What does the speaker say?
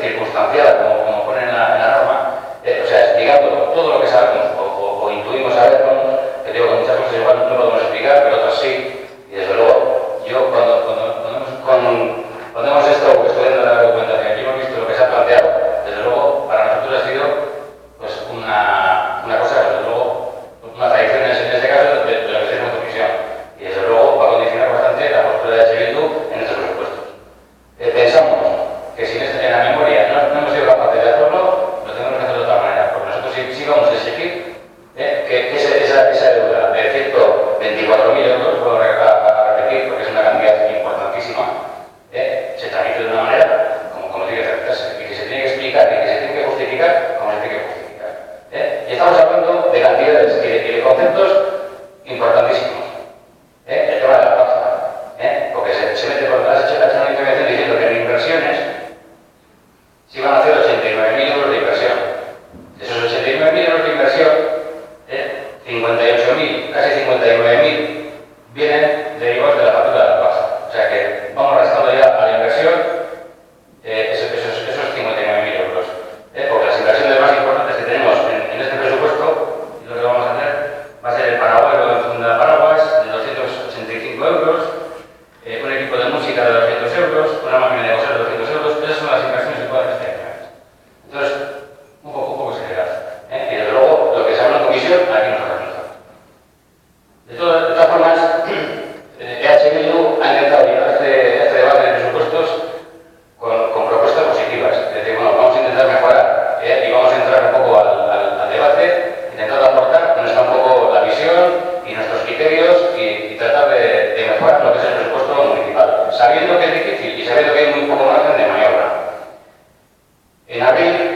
circunstanciada, como pone en la norma, o sea, explicando todo lo que sabemos o intuimos saberlo, que digo que muchas cosas igual no podemos explicar, pero otras sí, y desde luego, yo cuando hemos estado estudiando la documentación y hemos visto lo que se ha planteado, desde luego, para nosotros ha sido pues una cosa, desde luego, una tradición en este caso de lo que es nuestra comisión, y desde luego va a condicionar bastante la postura de H. Bildu en estos presupuestos. Pensamos que si en la memoria no hemos sido capaces de hacerlo, lo tenemos que hacer de otra manera, porque nosotros sí vamos a exigir que esa deuda de 124.000 euros, vuelvo a repetir, porque es una cantidad importantísima, se tramite de una manera como tiene que tramitarse, y que se tiene que explicar y que se tiene que justificar como se tiene que justificar. Y estamos hablando de cantidades y de conceptos importantísimos. El tema de la plaza, porque se mete por detrás, ha hecho una intervención diciendo que en inversiones se iban a hacer 89.000 euros de inversión. De esos 89.000 euros de inversión, 58.000, casi 59.000 vienen derivados de la factura de la plaza. O sea que vamos restando ya a la inversión esos 59.000 euros. Porque las inversiones más importantes que tenemos en este presupuesto, y lo que vamos a hacer, va a ser el paraguas de funda paraguas de 285 euros, un equipo de música de 200 euros, una máquina de coser de 200 euros. Esas son las inversiones que pueden hacer este año. Entonces, un poco seriedad. Y desde luego, lo que se habla en comisión, aquí nos organiza. De todas formas, EH Bildu ha intentado llevar este debate de presupuestos con propuestas positivas. Es decir, bueno, vamos a intentar mejorar y vamos a entrar un poco al debate, intentando aportar nuestra un poco la visión y nuestros criterios y tratar de mejorar lo que es el presupuesto municipal, sabiendo que es difícil y sabiendo que hay muy poco margen de maniobra. En abril